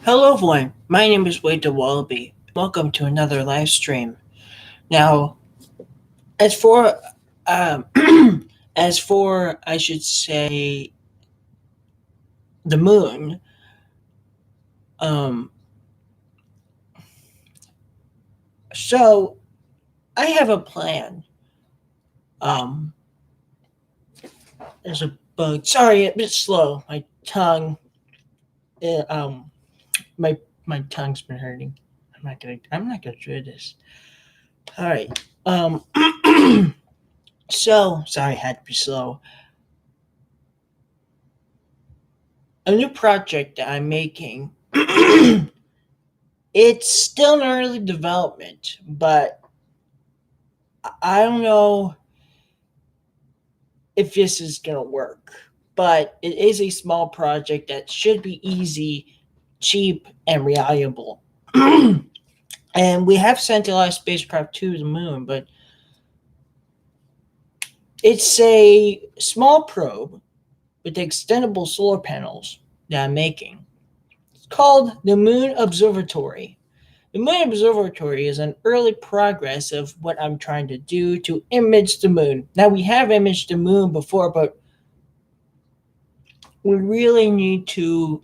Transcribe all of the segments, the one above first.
Hello everyone, my name is Wade the Wallaby. Welcome to another live stream. Now, as for um, I should say the moon. Um, so I have a plan. Um, there's a bug. Sorry, a bit slow. My tongue. uh, um, my my tongue's been hurting. I'm not gonna do this. All right. Um. So sorry, I had to be slow. A new project that I'm making. It's still in early development, but I don't know if this is going to work. But it is a small project that should be easy, cheap, and reliable. And we have sent a lot of spacecraft to the moon, but it's a small probe with extendable solar panels that I'm making. It's called the Moon Observatory. The Moon Observatory is an early progress of what I'm trying to do to image the moon. Now, we have imaged the moon before, but we really need to,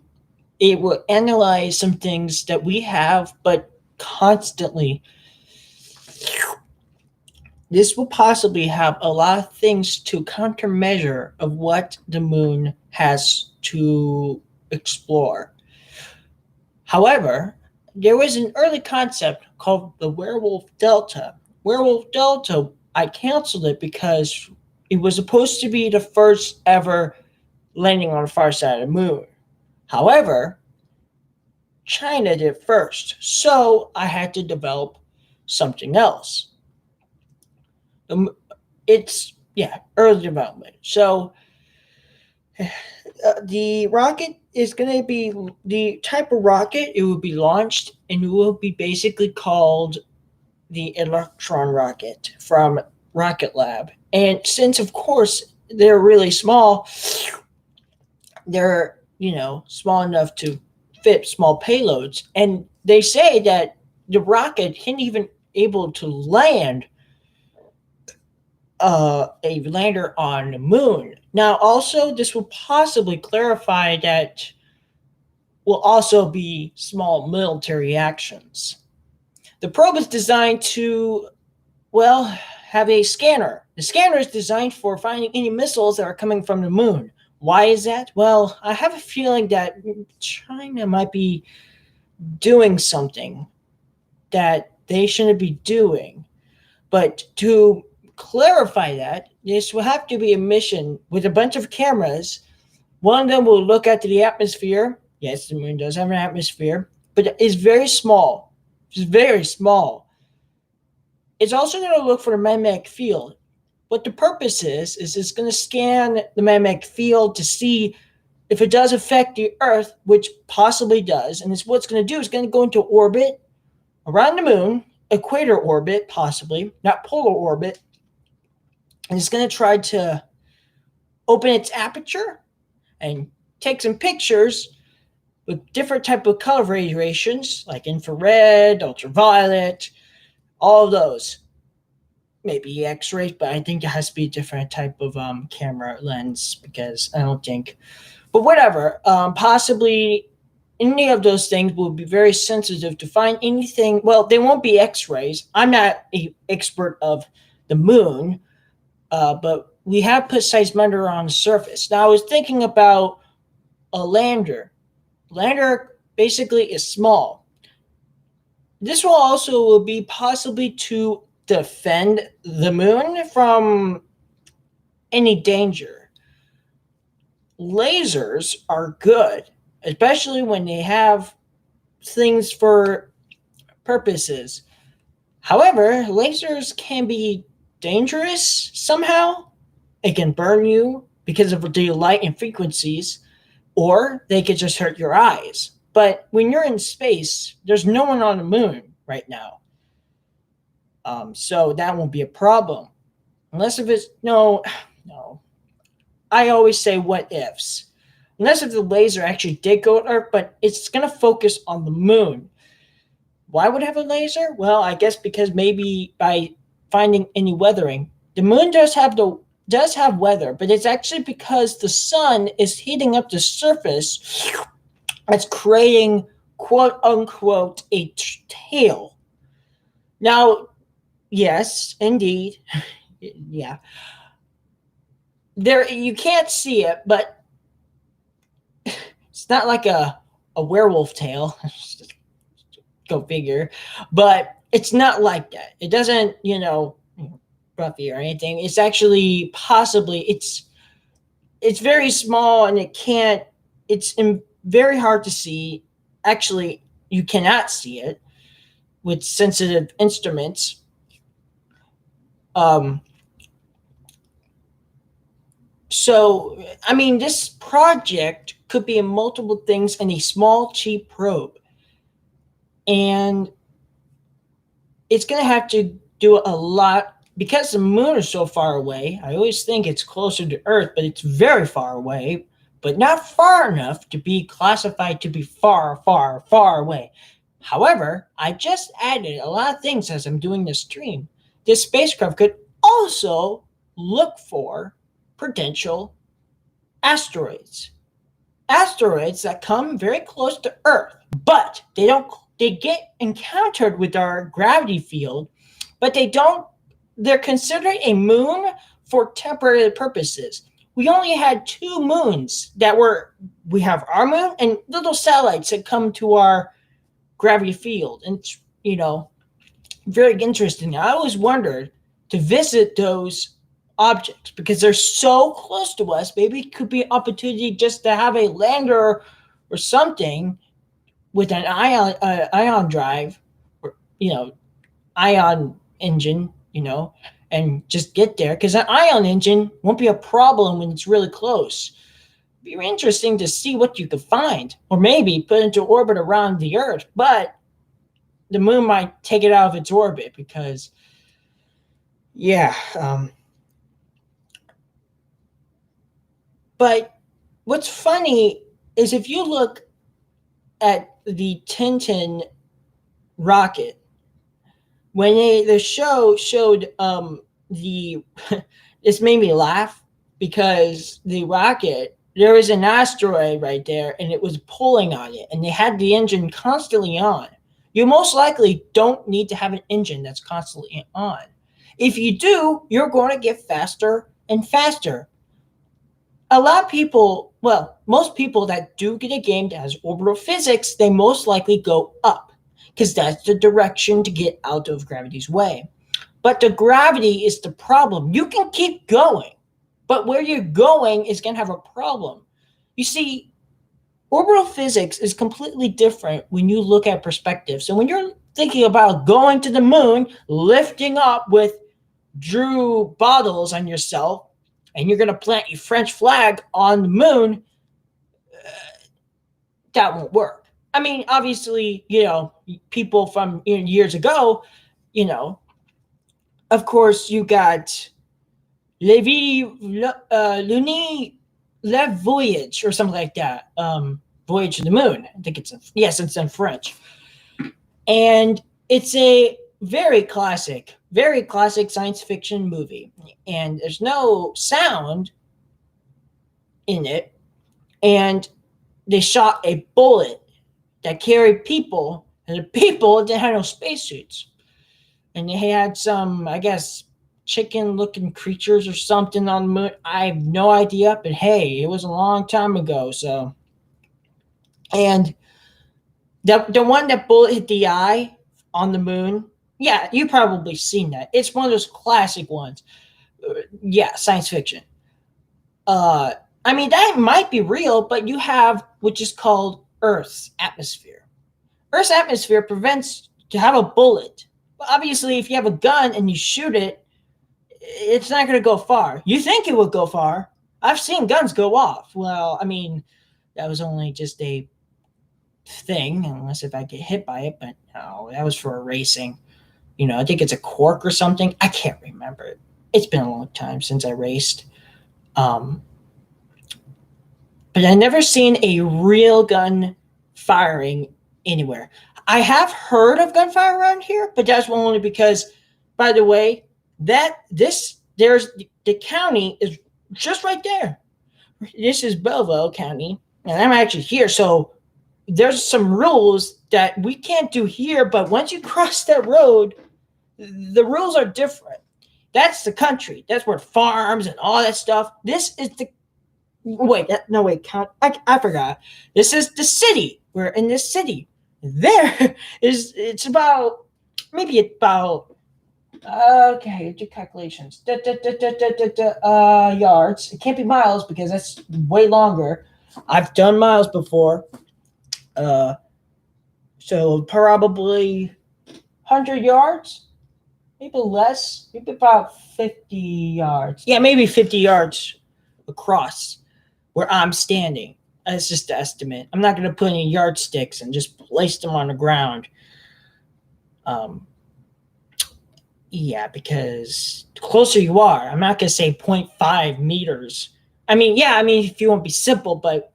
it will analyze some things that we have, but constantly. This will possibly have a lot of things to countermeasure of what the moon has to explore. However, there was an early concept called the Werewolf Delta. Werewolf Delta, I canceled it because it was supposed to be the first ever landing on the far side of the moon. However, China did first, so I had to develop something else. It's, early development. So the rocket is going to be the type of rocket it will be launched, and it will be basically called the electron rocket from Rocket Lab. And since, of course, they're really small, they're, small enough to fit small payloads. And they say that the rocket can even able to land a lander on the moon. Now, also, this will possibly clarify that will also be small military actions. The probe is designed to, well, have a scanner. The scanner is designed for finding any missiles that are coming from the moon. Why is that? Well, I have a feeling that China might be doing something that they shouldn't be doing. But to clarify that, this will have to be a mission with a bunch of cameras. One of them will look at the atmosphere. Yes, the moon does have an atmosphere, but it's very small. It's very small. It's also going to look for the magnetic field. What the purpose is it's going to scan the magnetic field to see if it does affect the Earth, which possibly does. And it's what's going to do is going to go into orbit around the moon, equator orbit, possibly, not polar orbit. And it's going to try to open its aperture and take some pictures with different type of color radiations, like infrared, ultraviolet, all of those. Maybe X-rays, but I think it has to be a different type of camera lens, because I don't think. But whatever, possibly any of those things will be very sensitive to find anything. Well, they won't be X-rays. I'm not an expert of the moon, but we have put seismometer on the surface. Now, I was thinking about a lander. Lander basically is small. This will also be possibly to defend the moon from any danger. Lasers are good, especially when they have things for purposes. However, lasers can be dangerous somehow. It can burn you because of the light and frequencies, or they could just hurt your eyes. But when you're in space, there's no one on the moon right now. So that won't be a problem. Unless if it's, no. I always say what ifs. unless if the laser actually did go to Earth, but it's going to focus on the moon. Why would it have a laser? Well, I guess because maybe by finding any weathering. The moon does have weather, but it's actually because the sun is heating up the surface that's creating quote unquote a tail. Now, yes, indeed. Yeah. There you can't see it, but it's not like a werewolf tail. Go figure. But it's not like that. It doesn't, Buffy or anything. It's actually possibly it's very small and it's very hard to see. Actually, you cannot see it with sensitive instruments. So, I mean, this project could be multiple things in a small, cheap probe. And it's going to have to do a lot because the moon is so far away. I always think it's closer to Earth, but it's very far away, but not far enough to be classified to be far, far, far away. However, I just added a lot of things as I'm doing this stream. This spacecraft could also look for potential asteroids. Asteroids that come very close to Earth, but they get encountered with our gravity field, but they're considered a moon for temporary purposes. We only had 2 moons we have our moon and little satellites that come to our gravity field. And it's, very interesting. I always wondered to visit those objects because they're so close to us. Maybe it could be an opportunity just to have a lander or something with an ion drive or ion engine, and just get there, because an ion engine won't be a problem when it's really close. It'd be interesting to see what you could find, or maybe put into orbit around the Earth, but the moon might take it out of its orbit because but what's funny is if you look at the Tintin rocket, when the show showed the this made me laugh because the rocket, there was an asteroid right there and it was pulling on it and they had the engine constantly on. You most likely don't need to have an engine that's constantly on. If you do, you're going to get faster and faster. A lot of people, most people that do get a game that has orbital physics, they most likely go up because that's the direction to get out of gravity's way. But the gravity is the problem. You can keep going, but where you're going is going to have a problem. You see, orbital physics is completely different when you look at perspective. So when you're thinking about going to the moon, lifting up with Drew bottles on yourself, and you're going to plant your French flag on the moon, that won't work. I mean, obviously, people from years ago, of course, you got Luni Le Voyage or something like that. Voyage to the Moon. I think it's in French. And it's a very classic science fiction movie. And there's no sound in it. And they shot a bullet that carried people, and the people didn't have no spacesuits. And they had some, I guess, chicken-looking creatures or something on the moon. I have no idea, but hey, it was a long time ago. So, and the one that bullet hit the eye on the moon, yeah, you probably seen that. It's one of those classic ones. Yeah, science fiction. I mean, that might be real, but you have which is called Earth's atmosphere. Earth's atmosphere prevents to have a bullet. But obviously, if you have a gun and you shoot it, it's not going to go far. You think it would go far. I've seen guns go off. Well, I mean, that was only just a thing, unless if I get hit by it. But no, that was for racing. I think it's a cork or something. I can't remember it. It's been a long time since I raced. But but I've never seen a real gun firing anywhere. I have heard of gunfire around here, but that's only because, by the way, there's the county is just right there. This is Belleville County, and I'm actually here, so there's some rules that we can't do here. But once you cross that road, the rules are different. That's the country. That's where farms and all that stuff. This is the I forgot. This is the city. We're in this city. There is it's about maybe about okay, do calculations. Yards. It can't be miles because that's way longer. I've done miles before. So probably 100 yards, maybe less, maybe about 50 yards. Yeah, maybe 50 yards across where I'm standing. That's just the estimate. I'm not going to put any yardsticks and just place them on the ground. Yeah, because the closer you are, I'm not going to say 0.5 meters. I mean, if you want to be simple, but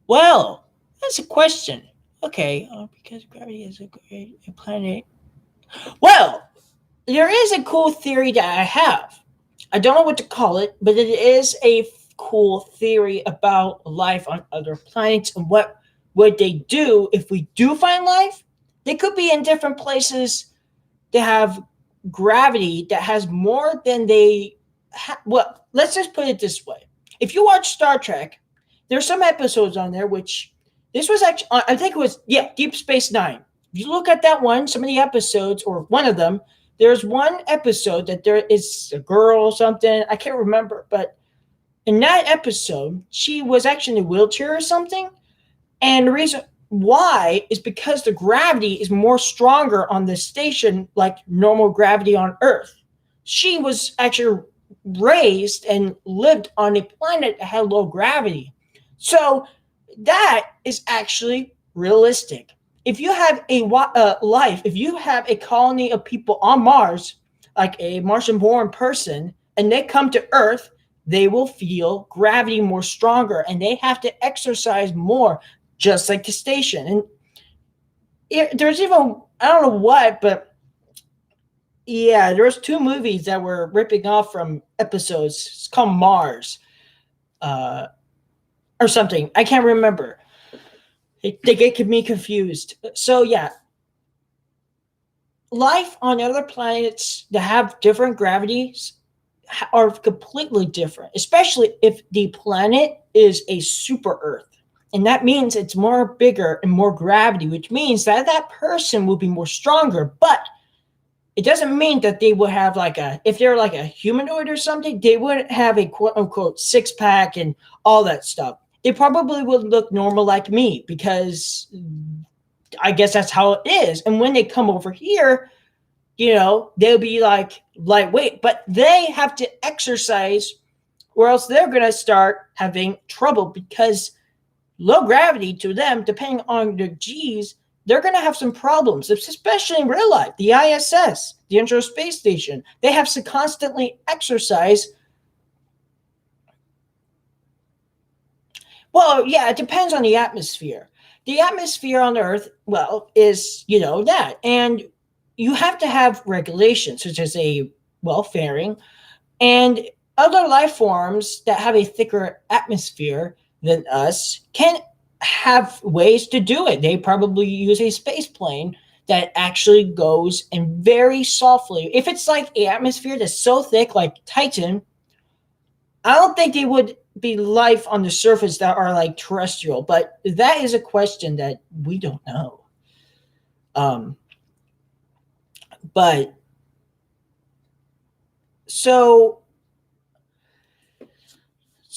well, that's a question. Okay, because gravity is a great planet. Well, there is a cool theory that I have. I don't know what to call it, but it is a cool theory about life on other planets and what would they do if we do find life. They could be in different places that have gravity that has more than they well, let's just put it this way. If you watch Star Trek, there's some episodes on there which this was actually I think it was Deep Space Nine. If you look at that one, some of the episodes or one of them, there's one episode that there is a girl or something, I can't remember, but in that episode, she was actually in a wheelchair or something. And the reason why is because the gravity is more stronger on the station, like normal gravity on Earth. She was actually raised and lived on a planet that had low gravity. So that is actually realistic. If you have a life, if you have a colony of people on Mars, like a Martian-born person, and they come to Earth, they will feel gravity more stronger, and they have to exercise more, just like the station. And there's even, I don't know what, but yeah, there's 2 movies that were ripping off from episodes. It's called Mars, or something. I can't remember. They get me confused. So yeah, life on other planets that have different gravities are completely different, especially if the planet is a super Earth. And that means it's more bigger and more gravity, which means that that person will be more stronger. But it doesn't mean that they will have if they're like a humanoid or something, they wouldn't have a quote unquote 6-pack and all that stuff. They probably would look normal like me because I guess that's how it is. And when they come over here, they'll be like lightweight, but they have to exercise or else they're going to start having trouble because low gravity to them, depending on their G's, they're going to have some problems, especially in real life. The ISS, the International Space Station, they have to constantly exercise. Well, yeah, it depends on the atmosphere. The atmosphere on Earth, well, is, that. And you have to have regulations, such as fairing, and other life forms that have a thicker atmosphere than us can have ways to do it. They probably use a space plane that actually goes and very softly. If it's like an atmosphere that's so thick, like Titan, I don't think they would be life on the surface that are like terrestrial, but that is a question that we don't know. But so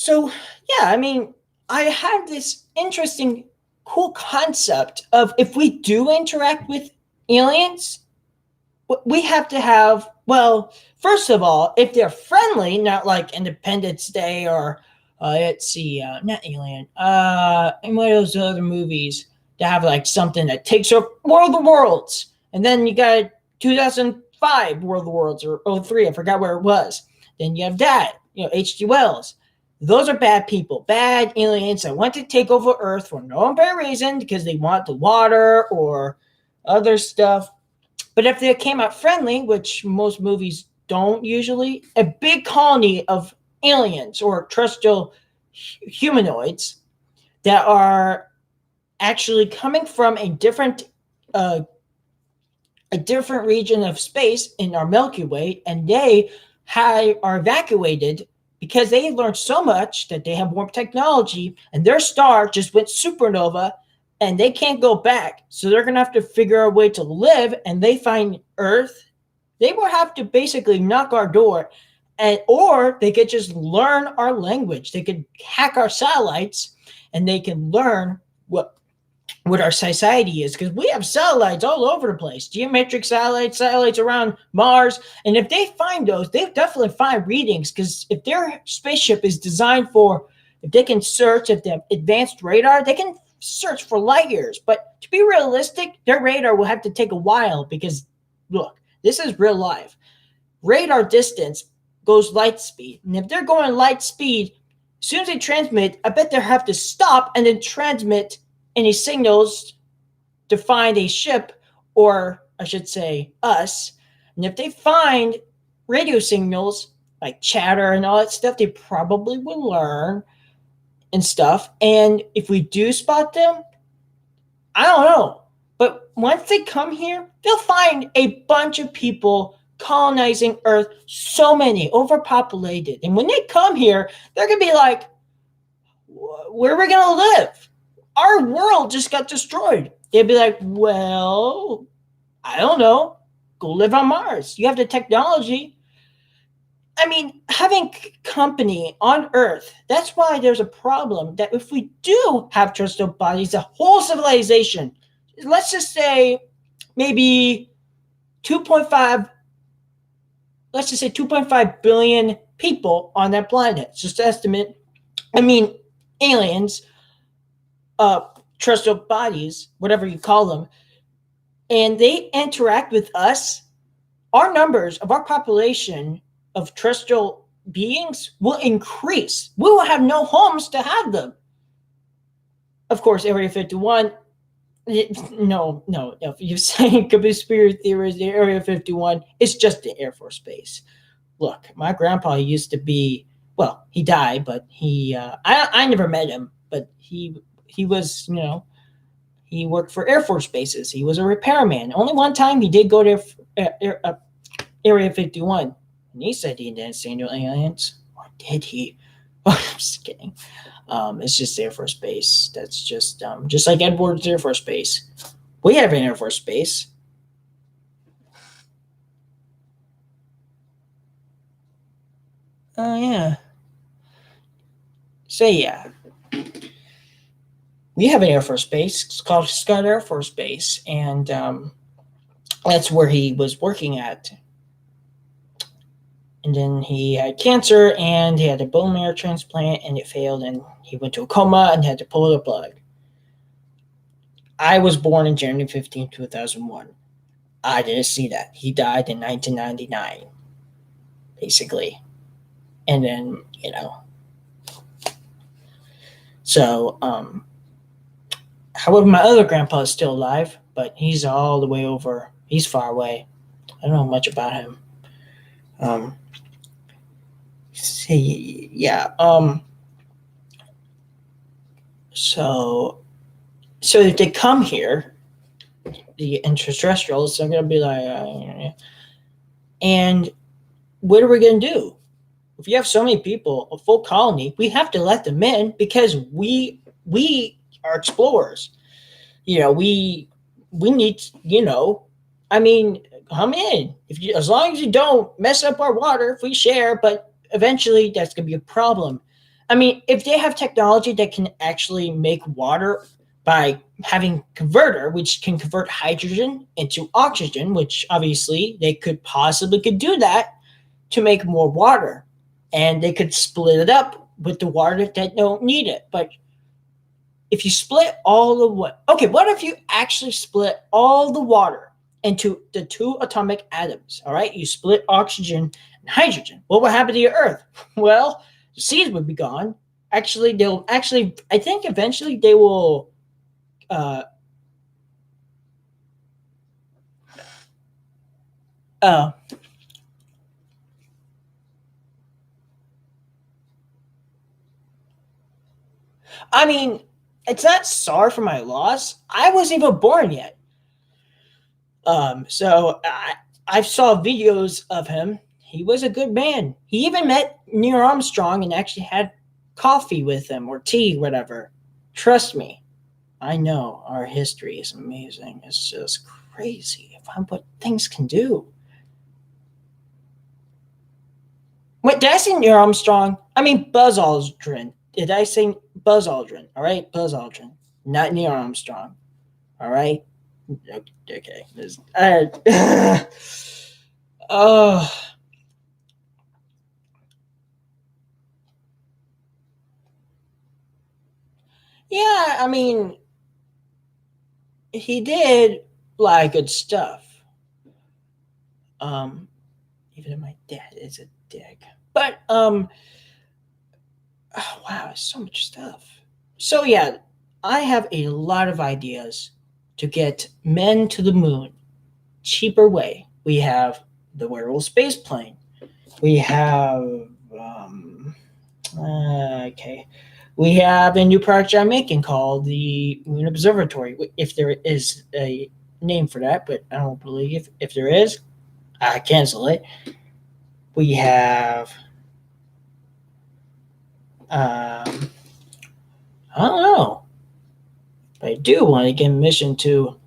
yeah, I mean, I have this interesting, cool concept of if we do interact with aliens, we have to have, well, first of all, if they're friendly, not like Independence Day or let's see, not Alien, and one of those other movies that have like something that takes over War of the Worlds, and then you got 2000 5 world wars, or oh 03, I forgot where it was. Then you have that, H.G. Wells. Those are bad people, bad aliens that want to take over Earth for no apparent reason because they want the water or other stuff. But if they came out friendly, which most movies don't usually, a big colony of aliens or terrestrial humanoids that are actually coming from a different region of space in our Milky Way, and they are evacuated because they learned so much that they have warp technology, and their star just went supernova, and they can't go back. So they're going to have to figure out a way to live, and they find Earth. They will have to basically knock our door, or they could just learn our language. They could hack our satellites, and they can learn what our society is, because we have satellites all over the place, geometric satellites around Mars. And if they find those, they definitely find readings, because if their spaceship is designed for, if they can search, if they have advanced radar, they can search for light years. But to be realistic, their radar will have to take a while, because look, this is real life. Radar distance goes light speed, and if they're going light speed, as soon as they transmit, I bet they'll have to stop and then transmit any signals to find a ship, or I should say us. And if they find radio signals like chatter and all that stuff, they probably will learn and stuff. And if we do spot them, I don't know. But once they come here, they'll find a bunch of people colonizing Earth, so many, overpopulated. And when they come here, they're going to be like, where are we going to live? Our world just got destroyed. They'd be like, well, I don't know. Go live on Mars. You have the technology. I mean, having company on Earth, that's why there's a problem that if we do have terrestrial bodies, the whole civilization, let's just say maybe 2.5 billion people on that planet. It's just an estimate. I mean, aliens, terrestrial bodies, whatever you call them, and they interact with us, our numbers of our population of terrestrial beings will increase. We will have no homes to have them. Of course, Area 51, no. If you're saying conspiracy theories, the Area 51 is just the Air Force Base. Look, my grandpa used to be, well, he died, but I never met him, but he was, he worked for Air Force bases. He was a repairman. Only one time he did go to Area 51. And he said he didn't see no aliens. Or did he? Oh, I'm just kidding. It's just Air Force Base. That's just like Edwards Air Force Base. We have an Air Force Base. Oh, yeah. So, yeah. We have an Air Force Base. It's called Scott Air Force Base. And that's where he was working at. And then he had cancer, and he had a bone marrow transplant, and it failed, and he went to a coma and had to pull the plug. I was born in January 15, 2001. I didn't see that. He died in 1999, basically. And then, So, however, my other grandpa is still alive, but he's all the way over. He's far away. I don't know much about him. So if they come here, the extraterrestrials, they're going to be like, and what are we going to do? If you have so many people, a full colony, we have to let them in, because we are explorers. We need, I mean, come in. As long as you don't mess up our water, if we share, but eventually that's going to be a problem. I mean, if they have technology that can actually make water by having converter, which can convert hydrogen into oxygen, which obviously they could do that to make more water. And they could split it up with the water that don't need it. But if you split all the what if you actually split all the water into the two atomic atoms. All right, you split oxygen and hydrogen. What will happen to your Earth? Well, the seeds would be gone. Actually, they'll actually. I think eventually they will. Uh, uh, I mean, it's not sorry for my loss. I wasn't even born yet. I saw videos of him. He was a good man. He even met Neil Armstrong and actually had coffee with him or tea, whatever. Trust me, I know our history is amazing. It's just crazy what things can do. What did I say Neil Armstrong? I mean Buzz Aldrin. Did I say Buzz Aldrin? All right, Buzz Aldrin, not Neil Armstrong. All right. Okay. Oh, yeah. I mean, he did a lot of good stuff. Um, Even though my dad is a dick, but oh, wow, so much stuff. So yeah, I have a lot of ideas to get men to the moon. Cheaper way. We have the wearable space plane. We have okay. We have a new project I'm making called the Moon Observatory. If there is a name for that, but I don't believe if there is, I cancel it. We have I don't know. But I do want to get a mission to,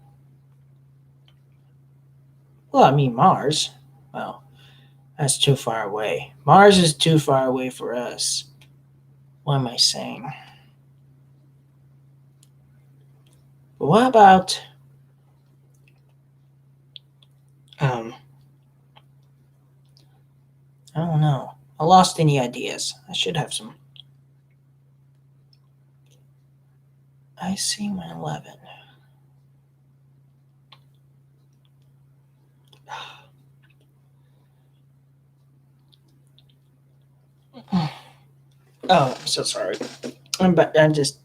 well, I mean Mars. Well, that's too far away. Mars is too far away for us. What am I saying? But what about um I don't know. I lost any ideas. I should have some. I see 111. Oh, I'm so sorry. I'm just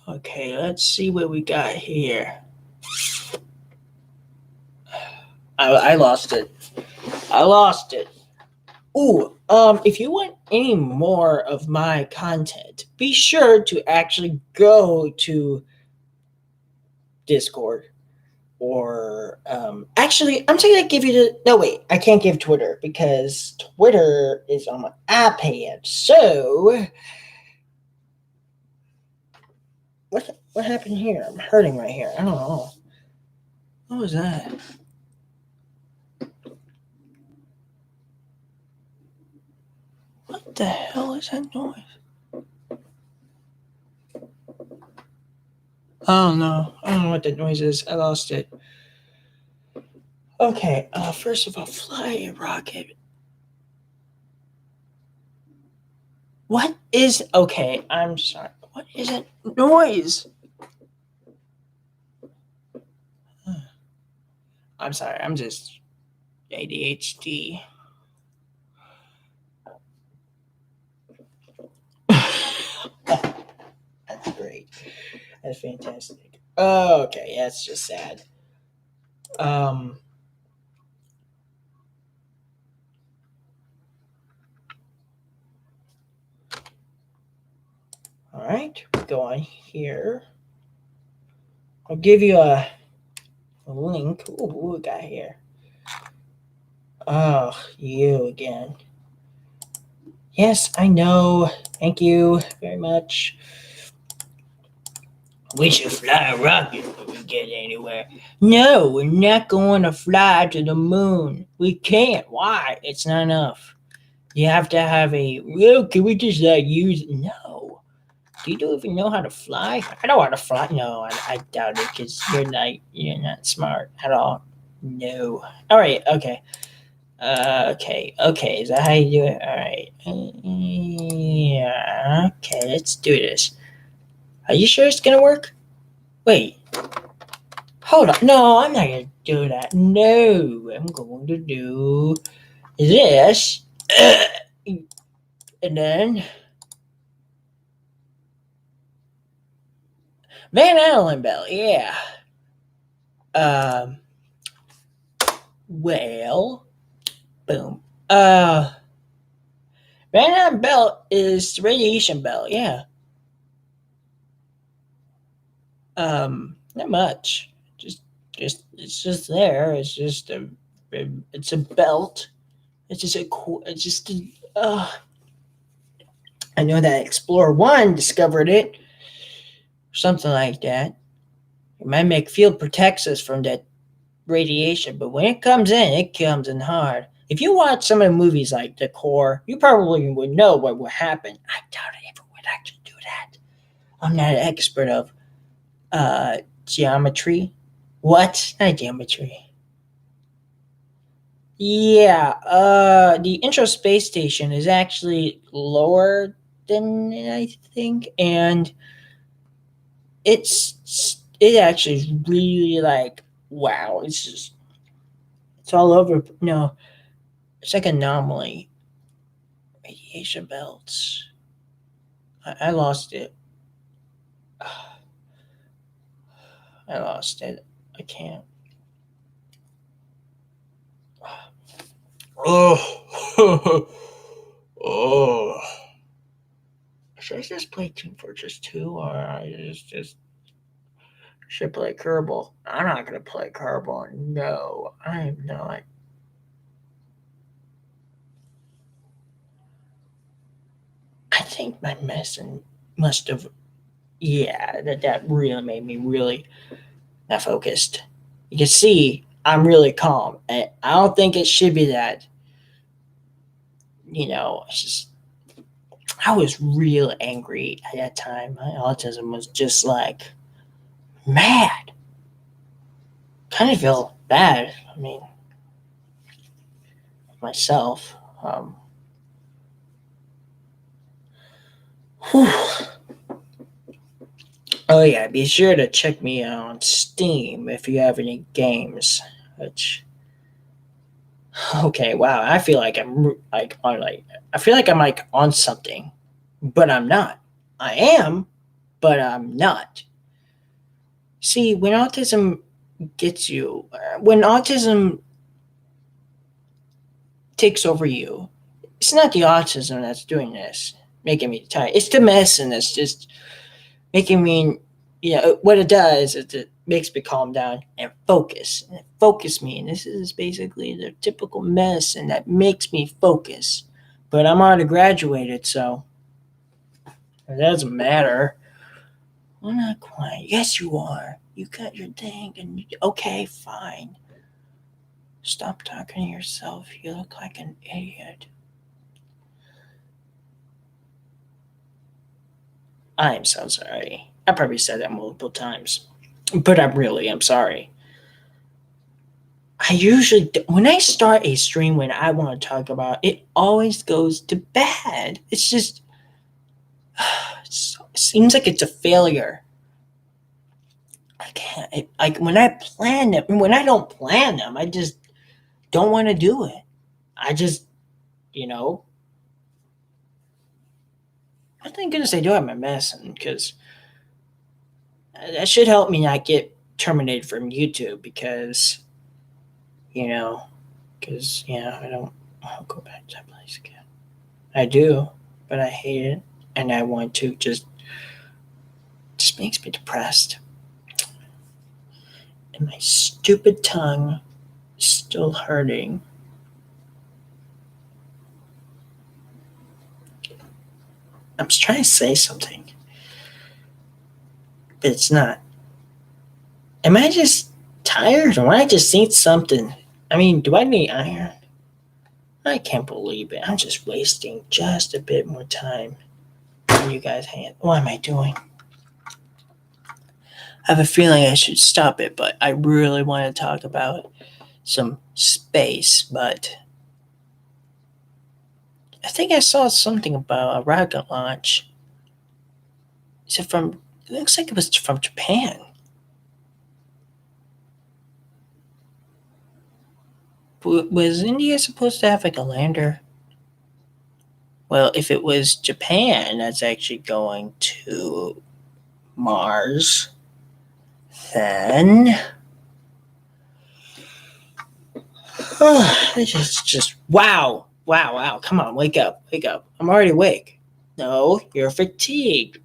okay. Let's see what we got here. I lost it. I lost it. Ooh, if you want any more of my content, be sure to actually go to Discord or actually I'm just gonna give you the no wait, I can't give Twitter because Twitter is on my iPad. So what happened here? I'm hurting right here. I don't know. What was that? What the hell is that noise? Oh no, I don't know what that noise is. I lost it. Okay, first of all, fly a rocket. What is okay? I'm sorry. What is that noise? I'm sorry. I'm just ADHD. That's great. That's fantastic. Okay, that's just sad. Um. All right, go on here. I'll give you a link. Ooh, what we got here? Oh, you again. Yes, I know. Thank you very much. We should fly a rocket when we get anywhere. No, we're not going to fly to the moon. We can't. Why? It's not enough. You have to have a. Well, can we just use? No. Do you even know how to fly? I know how to fly. No, I doubt it because you're not smart at all. No. All right. Okay. Okay. Is that how you do it? All right. Yeah. Okay. Let's do this. Are you sure it's gonna work? Wait. Hold on. No, I'm not going to do that. No, I'm going to do this. And then Van Allen belt. Yeah. Um. Well. Boom. Van Allen belt is the radiation belt. Yeah. Not much. Just it's just there. It's just it's a belt. It's just a. It's just a. I know that Explorer One discovered it, something like that. It might make field protects us from that radiation, but when it comes in hard. If you watch some of the movies like The Core, you probably would know what would happen. I doubt I ever would actually do that. I'm not an expert of geometry. What? Not geometry. Yeah, the Intro Space Station is actually lower than I think, and it actually is really like wow. It's all over. No, it's like anomaly. Radiation belts. I lost it. I lost it. I can't. Oh, oh. Should I just play Team Fortress 2 or I just should play Kerbal? I'm not gonna play Kerbal. No, I'm not. I think my medicine must have. Yeah, that really made me really not focused. You can see I'm really calm. And I don't think it should be that. It's just I was real angry at that time. My autism was just like mad. Kind of feel bad. I mean, myself. Whew. Oh yeah, be sure to check me out on Steam if you have any games. Which okay, wow, I feel like I'm like on like I feel like I'm like on something, but I'm not. I am, but I'm not. See, when autism takes over you, it's not the autism that's doing this, making me tired. It's the medicine that's just making me, what it does is it makes me calm down and focus. And it focus me. And this is basically the typical medicine that makes me focus. But I'm already graduated, so it doesn't matter. I'm not quiet. Yes, you are. You got your thing. And okay, fine. Stop talking to yourself. You look like an idiot. I am so sorry. I probably said that multiple times, but I'm sorry. I usually, when I start a stream when I want to talk about it, always goes to bad. It's just, it seems like it's a failure. I can't, like when I plan them, when I don't plan them, I just don't want to do it. I just, you know, I thank goodness I do have my medicine because that should help me not get terminated from YouTube you know, I don't, I'll go back to that place again. I do, but I hate it, and I want to just makes me depressed. And my stupid tongue is still hurting. I'm just trying to say something, but it's not. Am I just tired, or am I just need something? I mean, do I need iron? I can't believe it. I'm just wasting just a bit more time than you guys had. What am I doing? I have a feeling I should stop it, but I really want to talk about some space, but I think I saw something about a rocket launch. Is it from? It looks like it was from Japan. Was India supposed to have like a lander? Well, if it was Japan that's actually going to Mars, then it's just wow, wow, wow. Come on, wake up, wake up. I'm already awake. No, you're fatigued.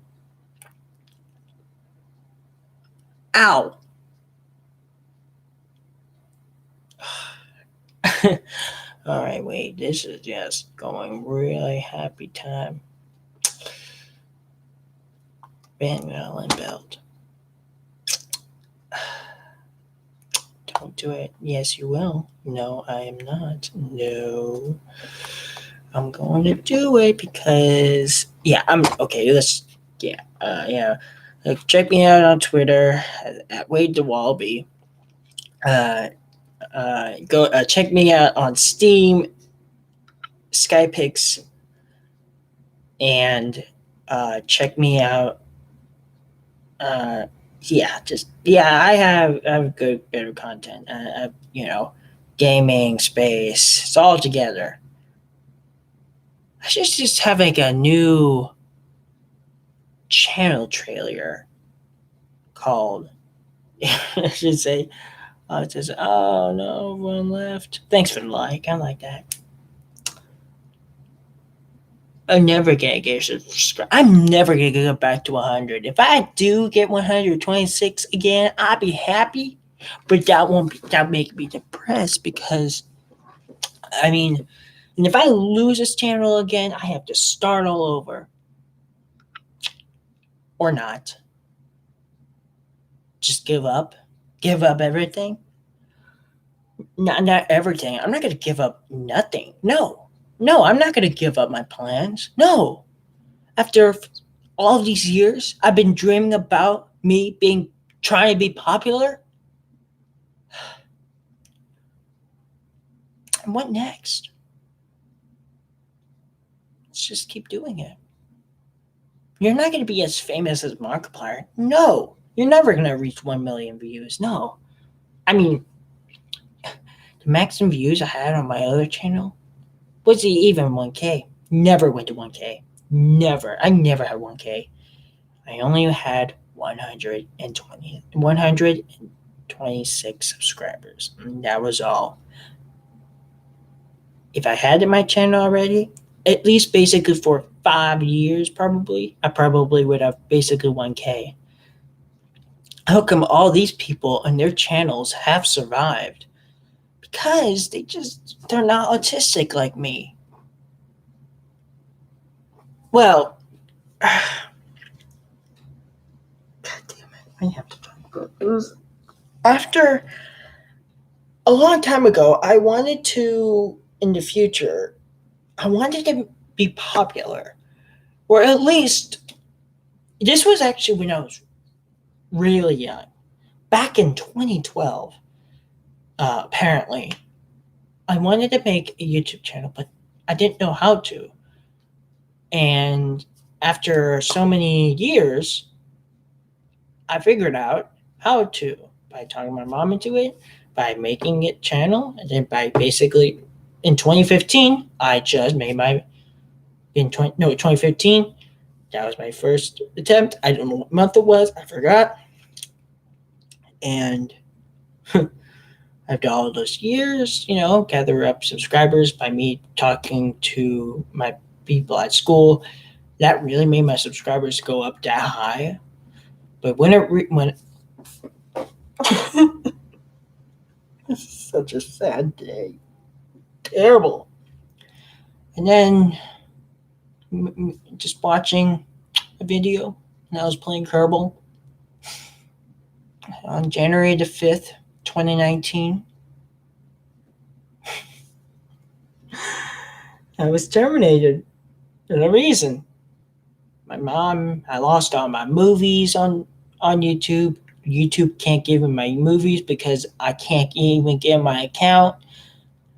Ow. All right, wait. This is just going really happy time. Van Allen belt. Don't do it. Yes, you will. No, I am not. No. I'm going to do it because I'm okay. Check me out on Twitter at Wade the Wallaby. Go check me out on Steam, Skypix, and check me out. I have good better content. Gaming space. It's all together. I should just have like a new channel trailer called. I should say. It says, "Oh no, one left." Thanks for the like. I like that. I'm never gonna get subscribed. I'm never gonna get back to 100. If I do get 126 again, I'll be happy. But that make me depressed because and if I lose this channel again, I have to start all over. Or not. Just give up. Give up everything. Not everything. I'm not gonna give up nothing. No. No, I'm not gonna give up my plans. No. After all of these years, I've been dreaming about me trying to be popular. And what next? Let's just keep doing it. You're not going to be as famous as Markiplier. No, you're never going to reach 1 million views. No. The maximum views I had on my other channel was even 1K. Never went to 1K. Never. I never had 1K. I only had 126 subscribers. And that was all. If I had my channel already, at least basically for 5 years, I probably would have basically 1K. How come all these people and their channels have survived? Because they're not autistic like me. Well, God damn it, I have to talk about this. After a long time ago, in the future, I wanted to be popular. Or at least, this was actually when I was really young. Back in 2012, apparently, I wanted to make a YouTube channel, but I didn't know how to. And after so many years, I figured out how to by talking my mom into it, by making it channel, and then by basically in 2015, I just made 2015. That was my first attempt. I don't know what month it was. I forgot. And after all those years, gather up subscribers by me talking to my people at school. That really made my subscribers go up that high. But when this is such a sad day, terrible. And then just watching a video, and I was playing Kerbal on January the 5th, 2019. I was terminated for no reason. I lost all my movies on YouTube. YouTube can't give me my movies because I can't even get my account.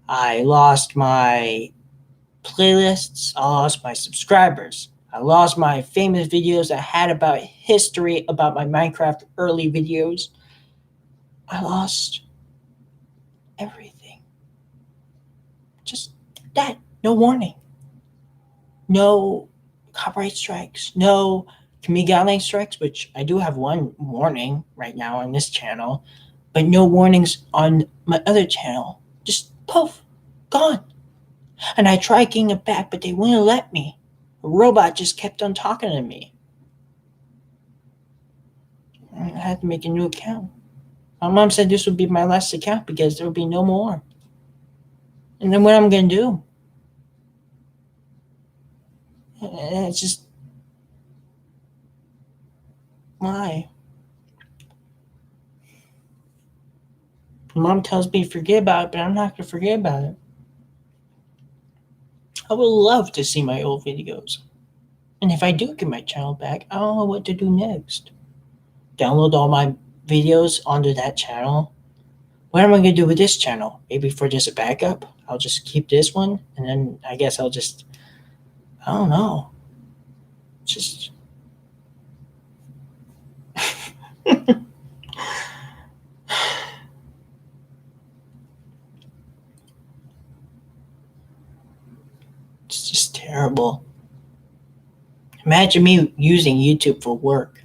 I lost my playlists. I lost my subscribers. I lost my famous videos I had about history, about my Minecraft early videos. I lost everything. That, no warning. No copyright strikes. No Kamigawa strikes, which I do have one warning right now on this channel, but no warnings on my other channel. Just poof, gone. And I tried getting it back, but they wouldn't let me. A robot just kept on talking to me. I had to make a new account. My mom said this would be my last account because there would be no more. And then what I'm going to do? It's just, why? Mom tells me to forget about it, but I'm not going to forget about it. I would love to see my old videos. And if I do get my channel back, I don't know what to do next. Download all my videos onto that channel. What am I going to do with this channel? Maybe for just a backup? I'll just keep this one, and then I guess I'll just, I don't know. Just. It's just terrible. Imagine me using YouTube for work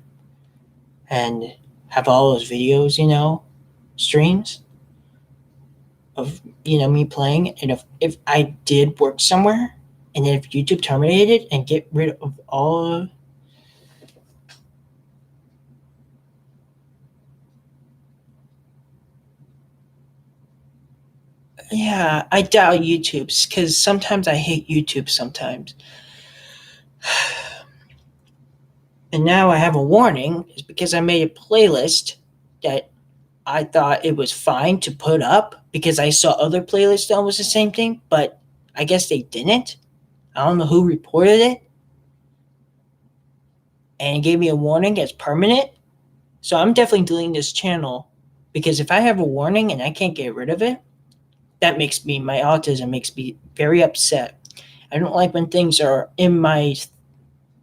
and have all those videos, streams of, me playing. And if I did work somewhere and then if YouTube terminated it and get rid of all. Yeah, I doubt YouTube's because sometimes I hate YouTube sometimes. And now I have a warning is because I made a playlist that I thought it was fine to put up because I saw other playlists that was the same thing, but I guess they didn't. I don't know who reported it. And it gave me a warning as permanent. So I'm definitely deleting this channel because if I have a warning and I can't get rid of it, that makes me, my autism makes me very upset. I don't like when things are in my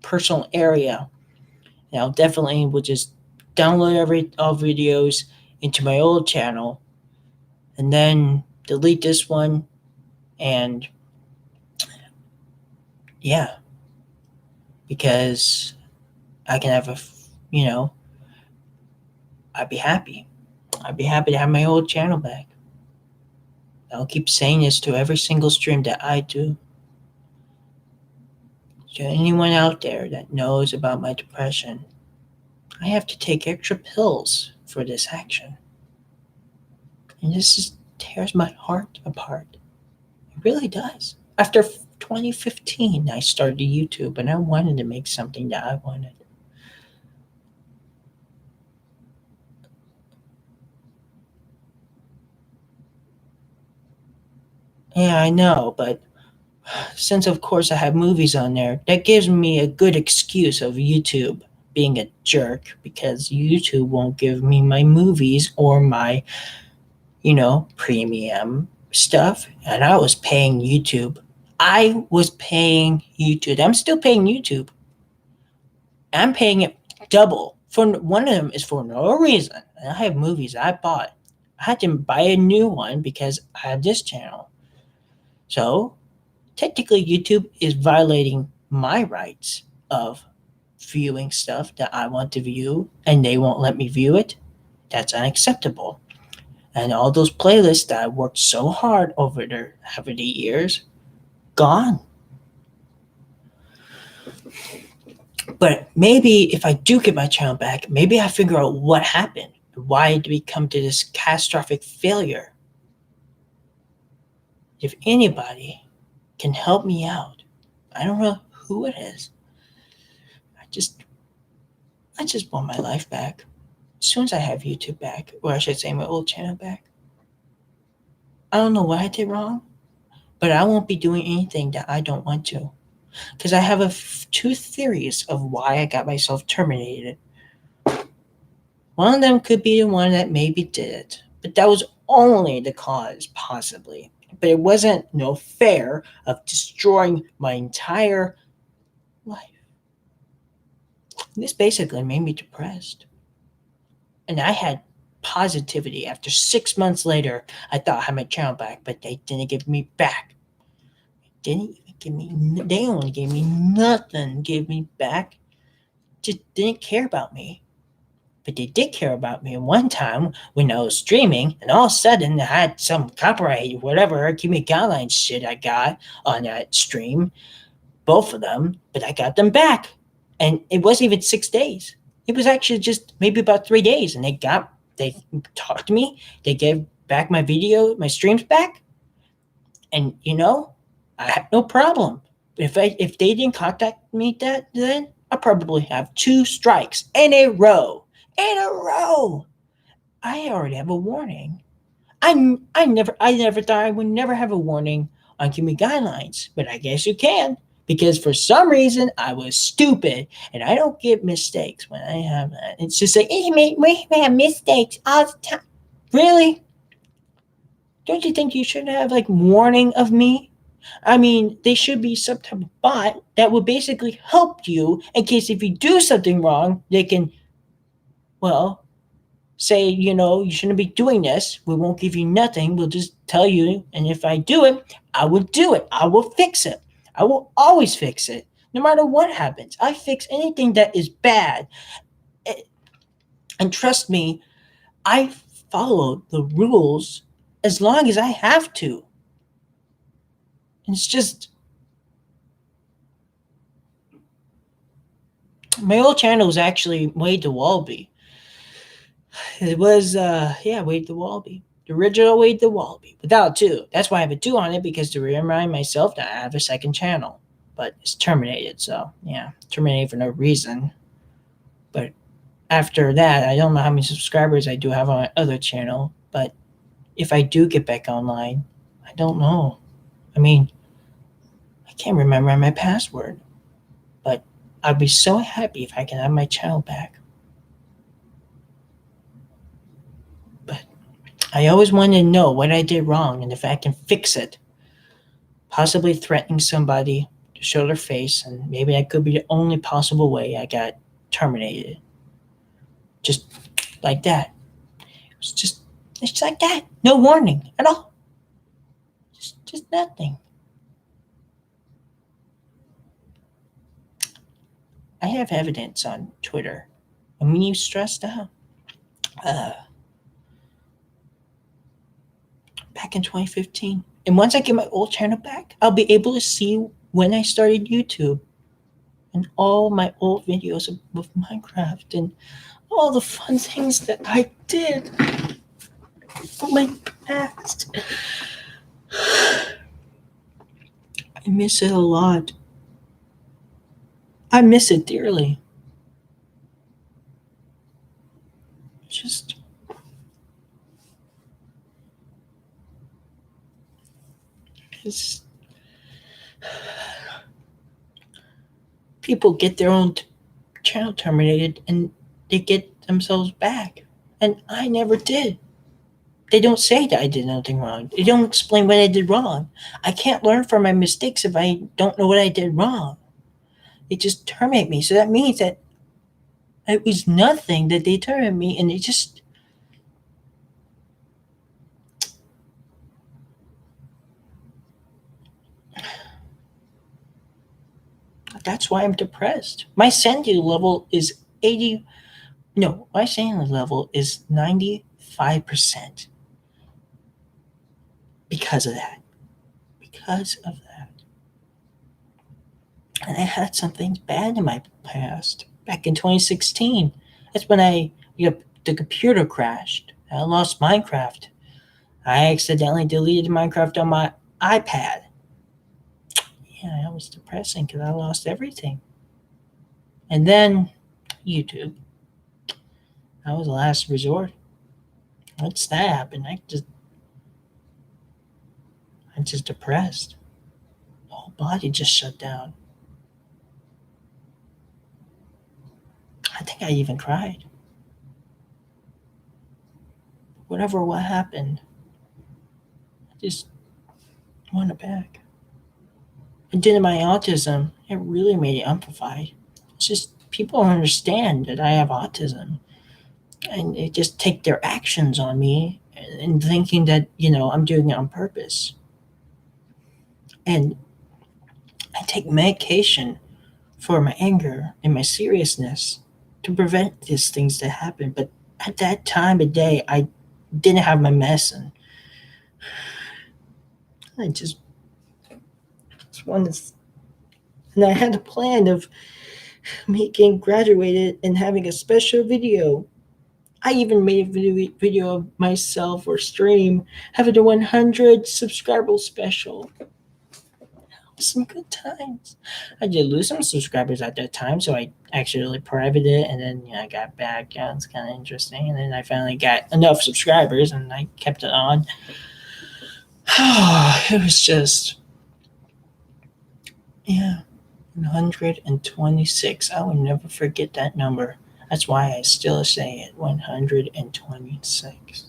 personal area. And I'll definitely will just download all videos into my old channel and then delete this one. And yeah, because I can have I'd be happy. I'd be happy to have my old channel back. I'll keep saying this to every single stream that I do. To anyone out there that knows about my depression, I have to take extra pills for this action. And this just tears my heart apart. It really does. After 2015, I started YouTube and I wanted to make something that I wanted. Yeah, I know, but since of course I have movies on there, that gives me a good excuse of YouTube being a jerk because YouTube won't give me my movies or my, premium stuff. And I was paying YouTube. I was paying YouTube. I'm still paying YouTube. I'm paying it double. For one of them is for no reason. And I have movies I bought. I had to buy a new one because I have this channel. So technically YouTube is violating my rights of viewing stuff that I want to view and they won't let me view it. That's unacceptable. And all those playlists that I worked so hard over the years, gone. But maybe if I do get my channel back, maybe I figure out what happened. Why did we come to this catastrophic failure? If anybody can help me out, I don't know who it is. I just want my life back. As soon as I have YouTube back, or I should say my old channel back. I don't know what I did wrong, but I won't be doing anything that I don't want to. Because I have two theories of why I got myself terminated. One of them could be the one that maybe did it, but that was only the cause, possibly. But it wasn't no fair of destroying my entire life. This basically made me depressed. And I had positivity. After 6 months later, I thought I had my channel back, but they didn't give me back. didn't even give me, they only gave me nothing, gave me back, just didn't care about me. But they did care about me. And one time when I was streaming, and all of a sudden I had some copyright, whatever, give me guidelines shit I got on that stream, both of them, but I got them back. And it wasn't even 6 days. It was actually just maybe about 3 days. And they talked to me, they gave back my video, my streams back. And I had no problem. But if they didn't contact me then I probably have 2 strikes in a row. In a row. I already have a warning. I never thought I would never have a warning on Kimi guidelines, but I guess you can because for some reason I was stupid and I don't get mistakes when I have that. It's just like we have mistakes all the time. Really? Don't you think you should have like warning of me? I mean, they should be some type of bot that would basically help you in case if you do something wrong, they can, well, say, you shouldn't be doing this. We won't give you nothing. We'll just tell you. And if I do it, I will do it. I will fix it. I will always fix it. No matter what happens, I fix anything that is bad. And trust me, I follow the rules as long as I have to. And it's just, my old channel was actually Wade the Wallaby. It was, Wade the Wallaby. The original Wade the Wallaby. Without 2. That's why I have a 2 on it, because to remind myself that I have a second channel. But it's terminated, so, yeah. Terminated for no reason. But after that, I don't know how many subscribers I do have on my other channel. But if I do get back online, I don't know. I mean, I can't remember my password. But I'd be so happy if I can have my channel back. I always wanted to know what I did wrong and if I can fix it. Possibly threatening somebody to show their face, and maybe that could be the only possible way I got terminated. Just like that. It's just like that. No warning at all. Just nothing. I have evidence on Twitter. When you stressed out. Back in 2015. And once I get my old channel back, I'll be able to see when I started YouTube and all my old videos of Minecraft and all the fun things that I did in my past. I miss it a lot. I miss it dearly. Just it's people get their own channel terminated and they get themselves back, and I never did. They don't say that I did nothing wrong. They don't explain what I did wrong. I can't learn from my mistakes if I don't know what I did wrong. They just terminate me. So that means that it was nothing that they terminated me, and it just, that's why I'm depressed. My sanity level is 80. No, my sanity level is 95% because of that. Because of that. And I had some things bad in my past. Back in 2016, that's when the computer crashed. I lost Minecraft. I accidentally deleted Minecraft on my iPad. Yeah, that was depressing because I lost everything. And then YouTube. That was the last resort. Once that happened, I'm just depressed. The whole body just shut down. I think I even cried. Whatever what happened, I just want it back. And did my autism, it really made it amplified. It's just people don't understand that I have autism. And they just take their actions on me and thinking that, I'm doing it on purpose. And I take medication for my anger and my seriousness to prevent these things to happen. But at that time of day, I didn't have my medicine. I just wanted, and I had a plan of making graduated and having a special video. I even made a video of myself or stream having a 100 subscriber special. Some good times. I did lose some subscribers at that time, so I actually privated it, and then I got back. Yeah, it's kind of interesting, and then I finally got enough subscribers, and I kept it on. It was just, yeah, 126. I will never forget that number. That's why I still say it, 126.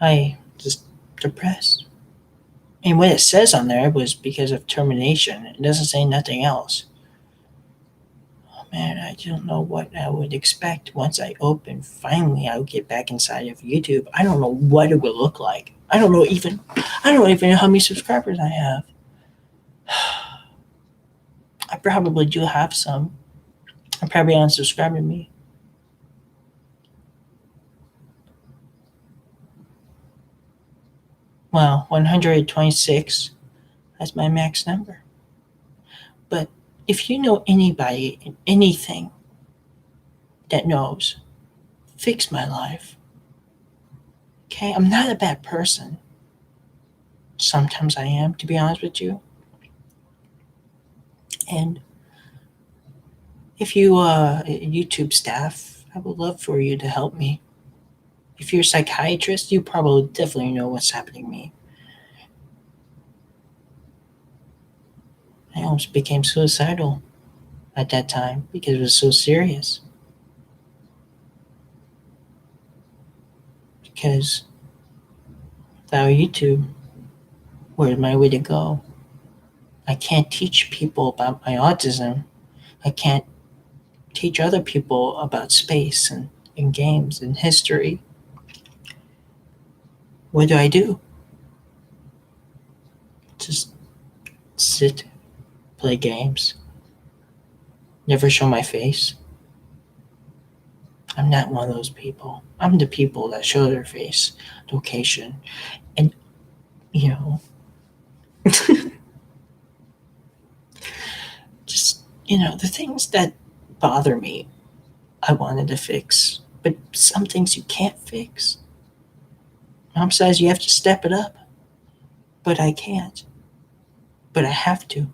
I just depressed. And what it says on there was because of termination. It doesn't say nothing else. Oh man, I don't know what I would expect once I open. Finally, I would get back inside of YouTube. I don't know what it would look like. I don't even know how many subscribers I have. I probably do have some. I'm probably unsubscribing me. Well, 126, that's my max number. But if you know anybody in anything that knows, fix my life. Okay, I'm not a bad person. Sometimes I am, to be honest with you. And if you, YouTube staff, I would love for you to help me. If you're a psychiatrist, you probably definitely know what's happening to me. I almost became suicidal at that time because it was so serious. Because without YouTube, where's my way to go? I can't teach people about my autism. I can't teach other people about space and games and history. What do? Just sit, play games, never show my face. I'm not one of those people. I'm the people that show their face, location, and just the things that bother me. I wanted to fix, but some things you can't fix. Mom says you have to step it up, but I can't. But I have to.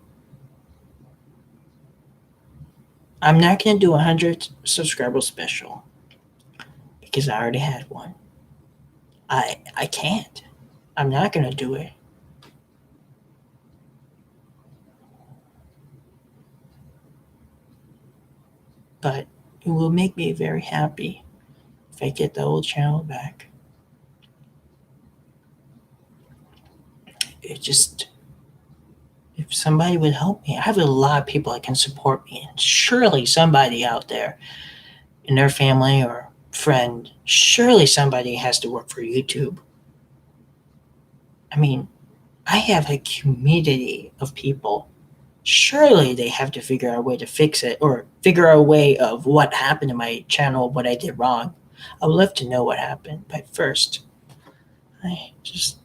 I'm not going to do a 100 subscriber special because I already had one. I can't. I'm not going to do it. But it will make me very happy if I get the old channel back. If somebody would help me, I have a lot of people that can support me, and surely somebody out there in their family or friend, surely somebody has to work for YouTube. I mean, I have a community of people. Surely they have to figure out a way to fix it or figure out a way of what happened to my channel, what I did wrong. I would love to know what happened, but first, I just,